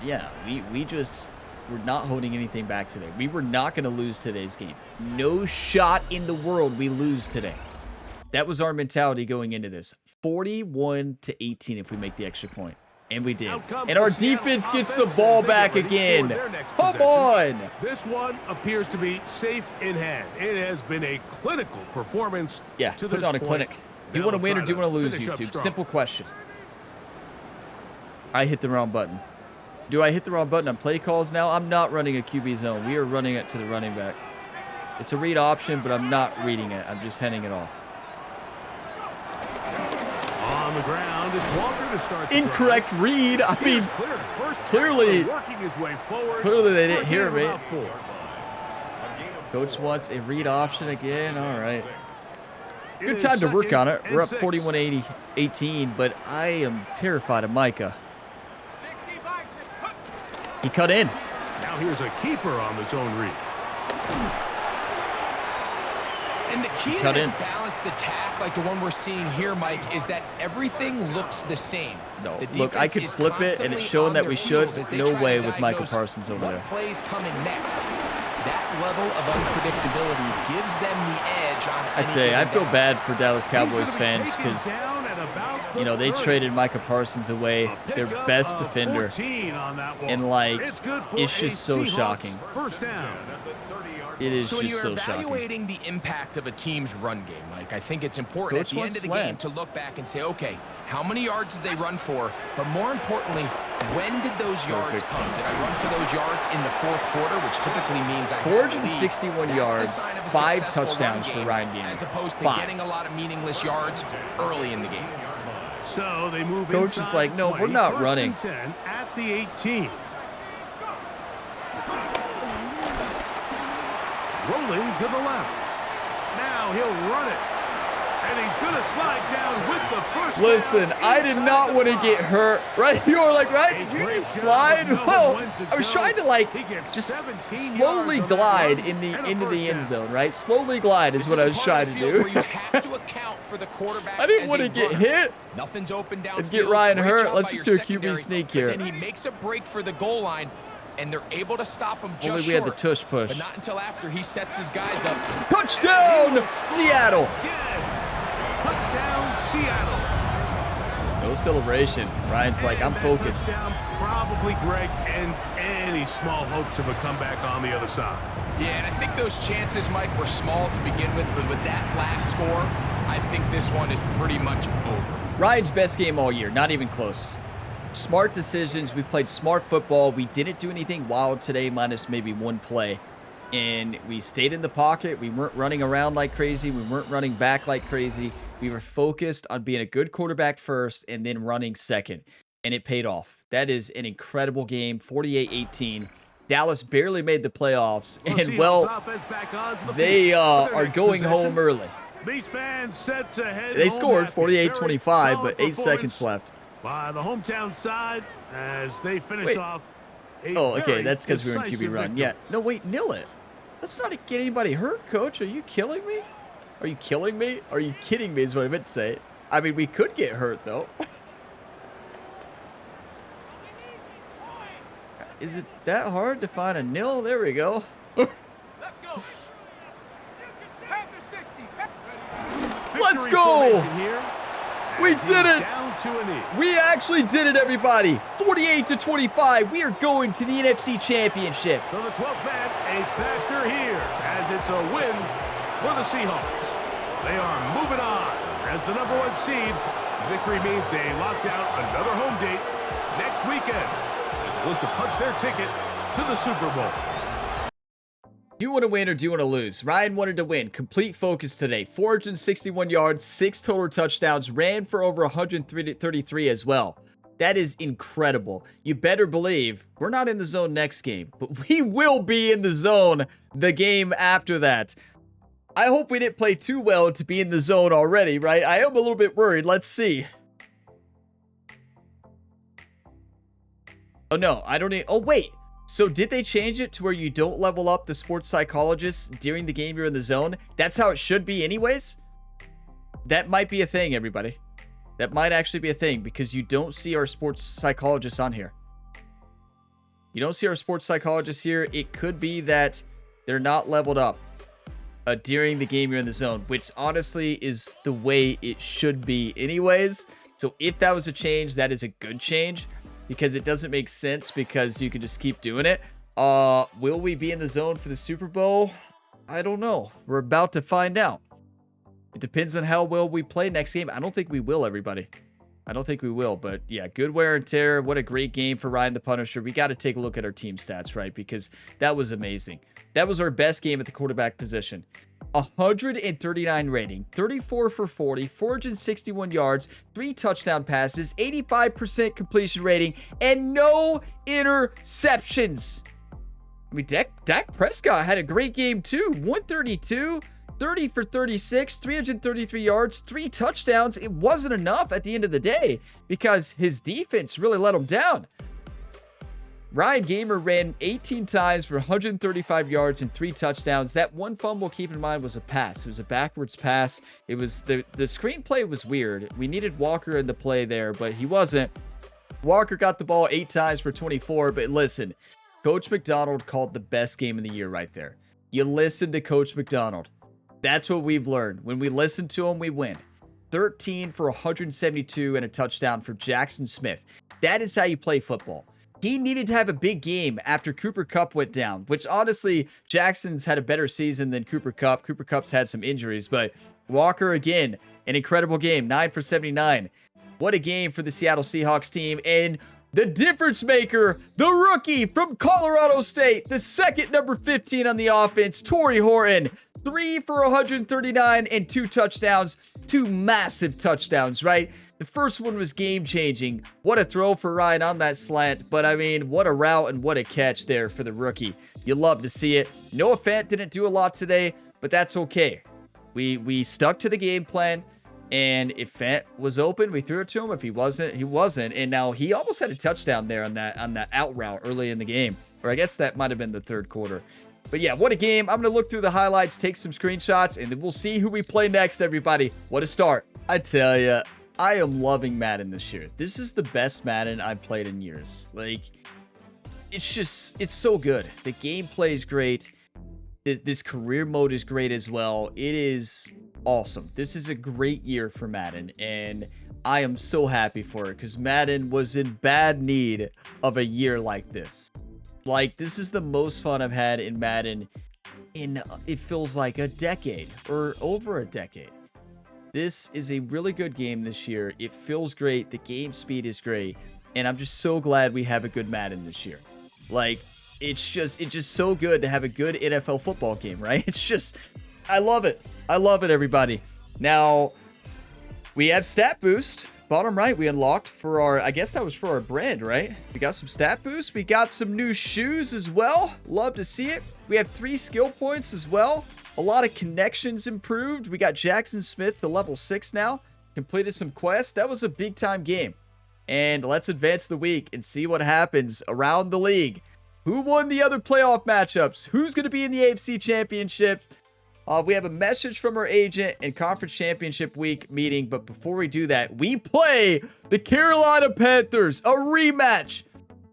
Yeah, we're not holding anything back today. We were not going to lose today's game. No shot in the world we lose today. That was our mentality going into this. 41-18 if we make the extra point. And we did. And our defense gets the ball back again. Come on.
This one appears to be safe in hand. It has been a clinical performance.
Yeah, put it on a clinic. Do you want to win or do you want to lose, YouTube? Simple question. I hit the wrong button. Do I hit the wrong button on play calls now? I'm not running a QB zone. We are running it to the running back. It's a read option, but I'm not reading it. I'm just handing it off.
On the ground, it's Walker to start.
Incorrect read. I mean, clearly they didn't hear me. Coach wants a read option again. All right. Good time to work on it. We're up 41-18, but I am terrified of Micah. He cut in.
Now here's a keeper on the zone read.
And the key to this balanced attack, like the one we're seeing here, Mike, is that everything looks the same.
No, look, I could flip it, and it's showing that we should. No way with Micah Parsons over there.
Plays coming next. That level of unpredictability gives them the edge on.
I'd say I feel bad for Dallas Cowboys fans because, you know, they traded Micah Parsons away, their best defender, and like, it's just so shocking. It is just so shocking.
So when you're evaluating the impact of a team's run game, Mike, I think it's important at the end of the game to look back and say, okay, how many yards did they run for? But more importantly, when did those yards come? Did I run for those yards in the fourth quarter, which typically means I
461 yards, 5 touchdowns for Ryan Gainer.
As opposed to getting a lot of meaningless yards early in the game.
So they move.
Coach is like, no, we're not running.
At the 18. Rolling to the left. Now he'll run it. And he's going to slide down with the first.
Listen, I did not want to get hurt. Right? You were like, right? Did you just slide? Well, I was trying to like just slowly glide into the end zone, right? Slowly glide is what I was trying to do. I didn't want to get hit
Nothing's open down
and get Ryan hurt. Let's just do a QB sneak here.
Then he makes a break for the goal line. And they're able to stop him just
short. We had the tush push.
But not until after he sets his guys up.
Touchdown, Seattle.
Touchdown, Seattle.
No celebration. Ryan's like, I'm focused.
Probably, Greg, ends any small hopes of a comeback on the other side.
Yeah, and I think those chances, Mike, were small to begin with. But with that last score, I think this one is pretty much over.
Ryan's best game all year. Not even close. Smart decisions. We played smart football. We didn't do anything wild today, minus maybe one play. And we stayed in the pocket. We weren't running around like crazy. We weren't running back like crazy. We were focused on being a good quarterback first and then running second. And it paid off. That is an incredible game, 48-18. Dallas barely made the playoffs. And, well, they are going home early.
These fans set to head
They
home
scored
after
48-25, but 8
solid
seconds left.
by the hometown side as they finish
Wait.
off.
Oh, okay, that's because we were in QB run.
victory.
Yeah, no, wait, nil it. Let's not get anybody hurt, Coach. Are you killing me? Are you killing me? Are you kidding me is what I meant to say. I mean, we could get hurt, though. Is it that hard to find a nil? There we go. Let's go! We did it! We actually did it, everybody! 48-25. We are going to the NFC Championship.
So the 12th man, a factor here, as it's a win for the Seahawks. They are moving on as the #1 seed. Victory means they locked out another home date next weekend as they look to punch their ticket to the Super Bowl.
Do you want to win or do you want to lose? Ryan wanted to win. Complete focus today. 461 yards, 6 total touchdowns, ran for over 133 as well. That is incredible. You better believe we're not in the zone next game, but we will be in the zone the game after that. I hope we didn't play too well to be in the zone already, right? I am a little bit worried. Let's see. Oh, no. I don't need... Oh, wait. So did they change it to where you don't level up the sports psychologist during the game you're in the zone? That's how it should be anyways? That might be a thing, everybody. That might actually be a thing because you don't see our sports psychologist on here. You don't see our sports psychologist here. It could be that they're not leveled up during the game you're in the zone, which honestly is the way it should be anyways. So if that was a change, that is a good change. Because it doesn't make sense because you can just keep doing it. Will we be in the zone for the Super Bowl? I don't know. We're about to find out. It depends on how well we play next game. I don't think we will, everybody. I don't think we will. But yeah, good wear and tear. What a great game for Ryan the Punisher. We got to take a look at our team stats, right? Because that was amazing. That was our best game at the quarterback position. 139 rating, 34 for 40, 461 yards, 3 touchdown passes, 85% completion rating, and no interceptions. I mean, Dak Prescott had a great game too. 132, 30 for 36, 333 yards, 3 touchdowns. It wasn't enough at the end of the day because his defense really let him down. Ryan Gamer ran 18 times for 135 yards and 3 touchdowns. That one fumble, keep in mind, was a pass. It was a backwards pass. It was the screenplay was weird. We needed Walker in the play there, but he wasn't. Walker got the ball 8 times for 24, but listen, Coach McDonald called the best game of the year right there. You listen to Coach McDonald. That's what we've learned. When we listen to him, we win. 13 for 172 and a touchdown for Jackson Smith. That is how you play football. He needed to have a big game after Cooper Kupp went down, which honestly, Jackson's had a better season than Cooper Kupp. Cooper Kupp's had some injuries, but Walker, again, an incredible game, 9 for 79. What a game for the Seattle Seahawks team. And the difference maker, the rookie from Colorado State, the second number 15 on the offense, Torrey Horton, 3 for 139 and 2 touchdowns, 2 massive touchdowns, right? The first one was game-changing. What a throw for Ryan on that slant. But, I mean, what a route and what a catch there for the rookie. You love to see it. Noah Fant didn't do a lot today, but that's okay. We stuck to the game plan. And if Fant was open, we threw it to him. If he wasn't, he wasn't. And now he almost had a touchdown there on that out route early in the game. Or I guess that might have been the third quarter. But yeah, what a game. I'm going to look through the highlights, take some screenshots, and then we'll see who we play next, everybody. What a start. I tell you, I am loving Madden this year. This is the best Madden I've played in years. Like, it's so good. The gameplay is great. This career mode is great as well. It is awesome. This is a great year for Madden, and I am so happy for it because Madden was in bad need of a year like this. Like, this is the most fun I've had in Madden in, it feels like, a decade or over a decade. This is a really good game this year. It feels great. The game speed is great. And I'm just so glad we have a good Madden this year. Like, it's just so good to have a good NFL football game, right? It's just, I love it. I love it, everybody. Now, we have Stat Boost. Bottom right, we unlocked for our, I guess that was for our brand, right? We got some Stat Boost. We got some new shoes as well. Love to see it. We have 3 skill points as well. A lot of connections improved. We got Jackson Smith to level 6 now. Completed some quests. That was a big time game. And let's advance the week and see what happens around the league. Who won the other playoff matchups? Who's going to be in the AFC Championship? We have a message from our agent and conference championship week meeting. But before we do that, we play the Carolina Panthers, a rematch.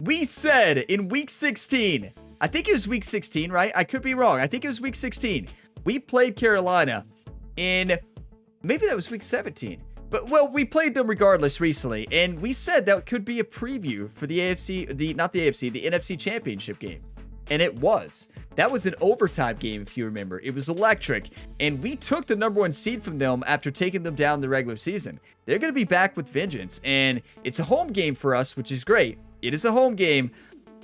We said in week 16, I think it was week 16, right? I could be wrong. I think it was week 16. We played Carolina in, maybe that was week 17. But, well, we played them regardless recently. And we said that could be a preview for the not the AFC, the NFC Championship game. And it was. That was an overtime game, if you remember. It was electric. And we took the number 1 seed from them after taking them down the regular season. They're going to be back with vengeance. And it's a home game for us, which is great. It is a home game.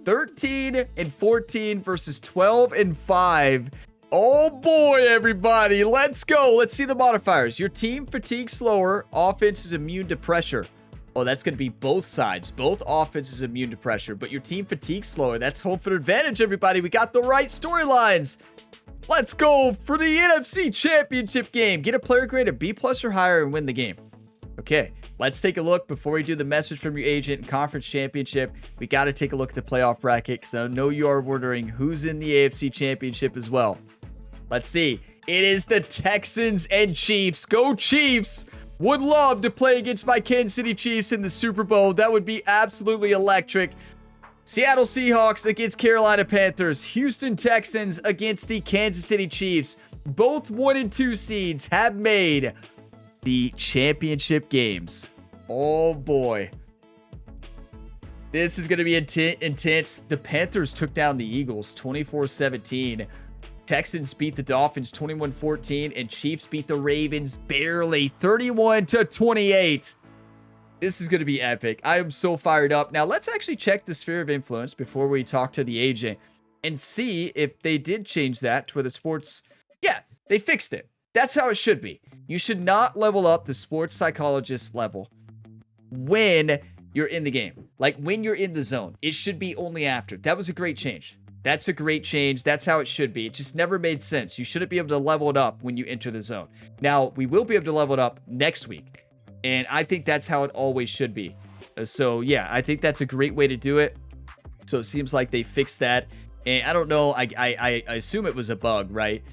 13-14 versus 12-5. Oh boy, everybody. Let's go. Let's see the modifiers. Your team fatigues slower. Offense is immune to pressure. Oh, that's going to be both sides. Both offenses immune to pressure, but your team fatigues slower. That's home field advantage, everybody. We got the right storylines. Let's go for the NFC Championship game. Get a player grade of B+ or higher and win the game. Okay, let's take a look before we do the message from your agent and conference championship. We got to take a look at the playoff bracket because I know you are wondering who's in the AFC Championship as well. Let's see. It is the Texans and Chiefs. Go Chiefs! Would love to play against my Kansas City Chiefs in the Super Bowl. That would be absolutely electric. Seattle Seahawks against Carolina Panthers. Houston Texans against the Kansas City Chiefs. Both 1 and 2 seeds have made the championship games. Oh boy. This is going to be intense. The Panthers took down the Eagles 24-17. Texans beat the Dolphins 21-14, and Chiefs beat the Ravens barely 31-28. This is going to be epic. I am so fired up. Now, let's actually check the sphere of influence before we talk to the agent and see if they did change that to where the sports... Yeah, they fixed it. That's how it should be. You should not level up the sports psychologist level when you're in the game. Like, when you're in the zone. It should be only after. That was a great change. That's a great change. That's how it should be. It just never made sense. You shouldn't be able to level it up when you enter the zone. Now, we will be able to level it up next week. And I think that's how it always should be. So, yeah, I think that's a great way to do it. So, it seems like they fixed that. And I don't know. I assume it was a bug, right?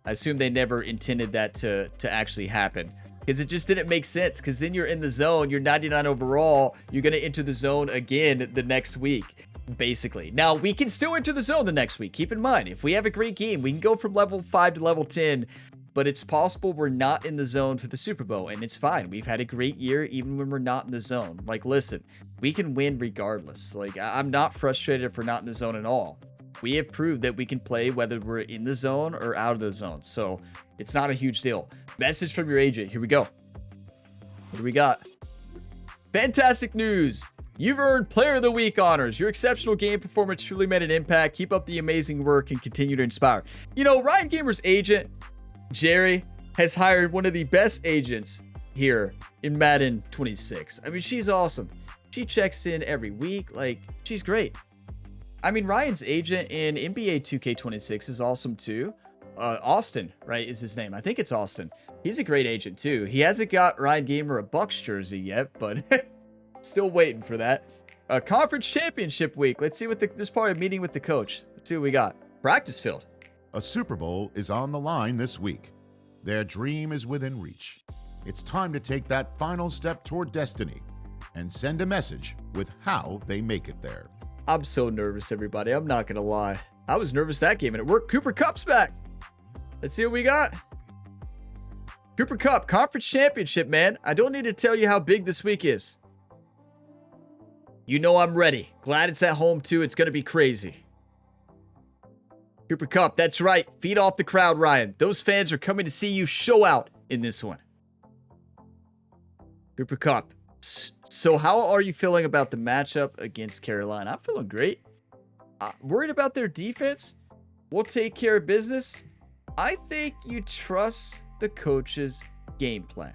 I assume they never intended that to actually happen. Because it just didn't make sense. Because then you're in the zone. You're 99 overall. You're going to enter the zone again the next week. Basically. Now, we can still enter the zone the next week. Keep in mind, if we have a great game, we can go from level 5 to level 10, but it's possible we're not in the zone for the Super Bowl, and it's fine. We've had a great year even when we're not in the zone. Like, listen, we can win regardless. Like, I'm not frustrated if we're not in the zone at all. We have proved that we can play whether we're in the zone or out of the zone, so it's not a huge deal. Message from your agent. Here we go. What do we got? Fantastic news. You've earned Player of the Week honors. Your exceptional game performance truly made an impact. Keep up the amazing work and continue to inspire. You know, Ryan Gamer's agent, Jerry, has hired one of the best agents here in Madden 26. I mean, she's awesome. She checks in every week. Like, she's great. I mean, Ryan's agent in NBA 2K26 is awesome too. Austin, right, is his name. I think it's Austin. He's a great agent too. He hasn't got Ryan Gamer a Bucks jersey yet, but... Still waiting for that. Conference championship week. Let's see what this part of meeting with the coach. Let's see what we got. Practice field.
A Super Bowl is on the line this week. Their dream is within reach. It's time to take that final step toward destiny and send a message with how they make it there.
I'm so nervous, everybody. I'm not going to lie. I was nervous that game and it worked. Cooper Kupp's back. Let's see what we got. Cooper Kupp, conference championship, man. I don't need to tell you how big this week is. You know I'm ready. Glad it's at home, too. It's going to be crazy. Cooper Kupp, that's right. Feed off the crowd, Ryan. Those fans are coming to see you show out in this one. Cooper Kupp. So how are you feeling about the matchup against Carolina? I'm feeling great. Worried about their defense? We'll take care of business. I think you trust the coach's game plan.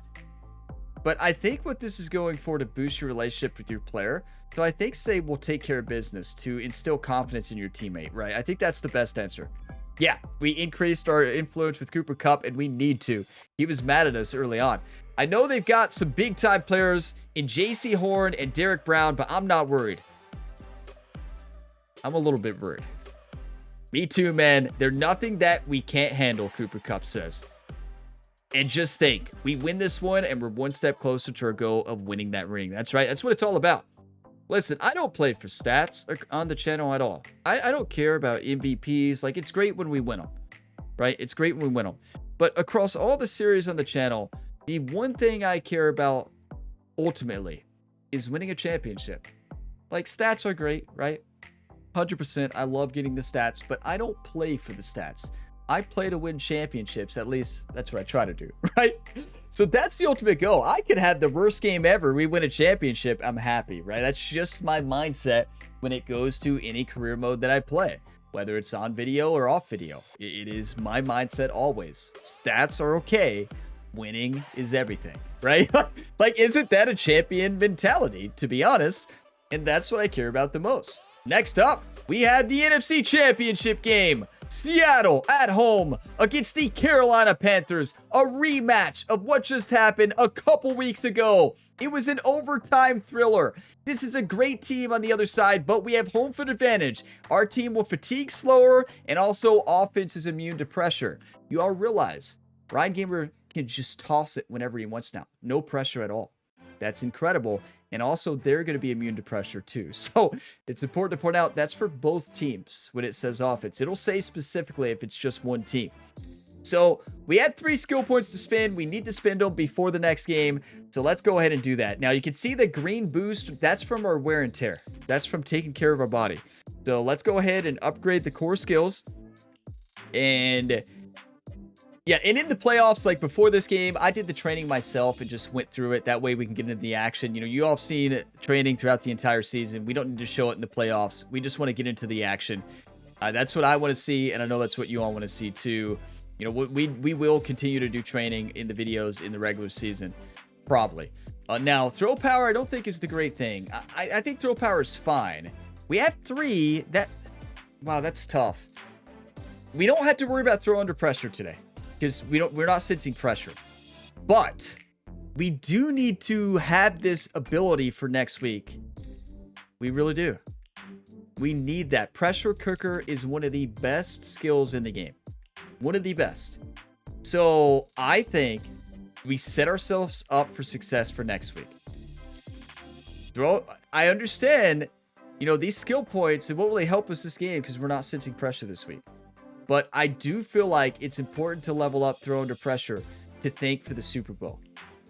But I think what this is going for to boost your relationship with your player. So I think say we'll take care of business to instill confidence in your teammate, right? I think that's the best answer. Yeah, we increased our influence with Cooper Kupp, and we need to. He was mad at us early on. I know they've got some big-time players in J.C. Horn and Derek Brown, but I'm not worried. I'm a little bit worried. Me too, man. They're nothing that we can't handle, Cooper Kupp says. And just think, we win this one, and we're one step closer to our goal of winning that ring. That's right. That's what it's all about. Listen, I don't play for stats on the channel at all. I don't care about MVPs. Like, it's great when we win them, right? It's great when we win them. But across all the series on the channel, the one thing I care about ultimately is winning a championship. Like, stats are great, right? 100%. I love getting the stats, but I don't play for the stats. I play to win championships. At least that's what I try to do, right? So that's the ultimate goal. I could have the worst game ever. We win a championship. I'm happy, right? That's just my mindset when it goes to any career mode that I play, whether it's on video or off video. It is my mindset always. Stats are okay. Winning is everything, right? Like, isn't that a champion mentality, to be honest? And that's what I care about the most. Next up, we had the NFC Championship game. Seattle at home against the Carolina Panthers. A rematch of what just happened a couple weeks ago. It was an overtime thriller. This is a great team on the other side, but we have home field advantage. Our team will fatigue slower, and also offense is immune to pressure. You all realize Ryan Gamer can just toss it whenever he wants now. No pressure at all. That's incredible. And also, they're going to be immune to pressure too. So it's important to point out that's for both teams when it says offense. It'll say specifically if it's just one team. So we had 3 skill points to spend. We need to spend them before the next game. So let's go ahead and do that. Now you can see the green boost. That's from our wear and tear. That's from taking care of our body. So let's go ahead and upgrade the core skills. And yeah, and in the playoffs, like before this game, I did the training myself and just went through it. That way we can get into the action. You know, you all have seen training throughout the entire season. We don't need to show it in the playoffs. We just want to get into the action. That's what I want to see, and I know that's what you all want to see too. You know, we will continue to do training in the videos in the regular season, probably. Now, throw power I don't think is the great thing. I think throw power is fine. We have 3 that... Wow, that's tough. We don't have to worry about throw under pressure today, because we're not sensing pressure. But we do need to have this ability for next week. We really do. We need that. Pressure cooker is one of the best skills in the game. One of the best. So I think we set ourselves up for success for next week. I understand, you know, these skill points, it won't really help us this game because we're not sensing pressure this week. But I do feel like it's important to level up throw under pressure to think for the Super Bowl,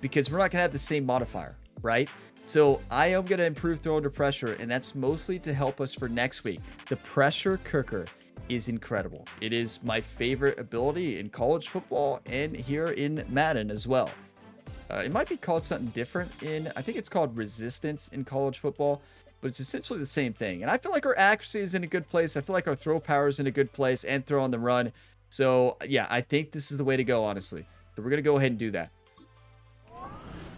because we're not going to have the same modifier, right? So I am going to improve throw under pressure, and that's mostly to help us for next week. The pressure cooker is incredible. It is my favorite ability in college football and here in Madden as well. It might be called something different I think it's called resistance in college football, but it's essentially the same thing. And I feel like our accuracy is in a good place. I feel like our throw power is in a good place, and throw on the run. So yeah, I think this is the way to go, honestly. So we're going to go ahead and do that.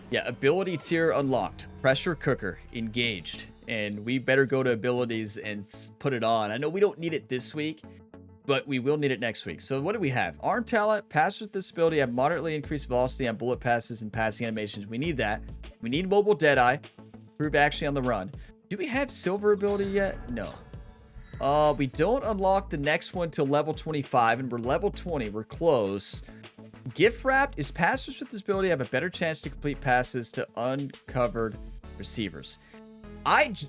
Yeah, ability tier unlocked. Pressure cooker engaged. And we better go to abilities and put it on. I know we don't need it this week, but we will need it next week. So what do we have? Arm talent, passers with this ability have moderately increased velocity on bullet passes and passing animations. We need that. We need mobile deadeye. Improve actually on the run. Do we have silver ability yet? No. We don't unlock the next one till level 25, and we're level 20. We're close. Gift wrapped is passers with this ability have a better chance to complete passes to uncovered receivers.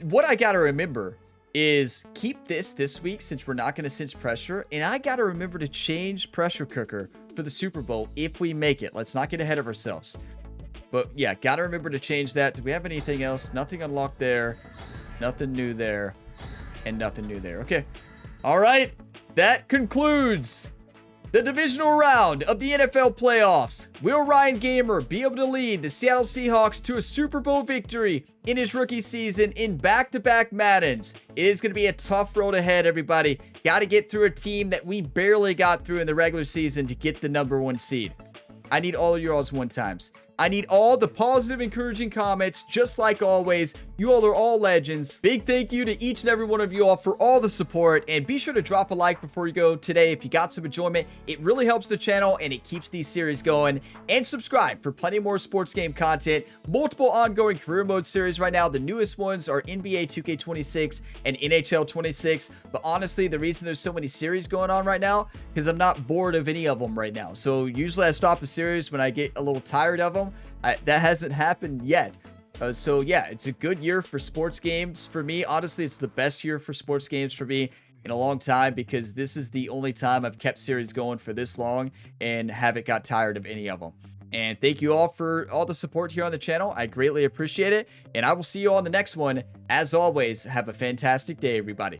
What I gotta remember is keep this week, since we're not gonna sense pressure, and I gotta remember to change pressure cooker for the Super Bowl if we make it. Let's not get ahead of ourselves. But yeah, gotta remember to change that. Do we have anything else? Nothing unlocked there. Nothing new there. And nothing new there. Okay. All right. That concludes The divisional round of the NFL playoffs. Will Ryan Gamer be able to lead the Seattle Seahawks to a Super Bowl victory in his rookie season in back-to-back Maddens? It is going to be a tough road ahead, everybody. Got to get through a team that we barely got through in the regular season to get the #1 seed. I need all of your all's one-times. I need all the positive, encouraging comments, just like always. You all are all legends. Big thank you to each and every one of you all for all the support, and be sure to drop a like before you go today if you got some enjoyment. It really helps the channel, and it keeps these series going. And subscribe for plenty more sports game content, multiple ongoing career mode series right now. The newest ones are NBA 2K26 and NHL 26, but honestly, the reason there's so many series going on right now, because I'm not bored of any of them right now. So usually I stop a series when I get a little tired of them. That hasn't happened yet. So yeah, it's a good year for sports games for me. Honestly, it's the best year for sports games for me in a long time, because this is the only time I've kept series going for this long and haven't got tired of any of them. And thank you all for all the support here on the channel. I greatly appreciate it, and I will see you on the next one. As always, have a fantastic day, everybody.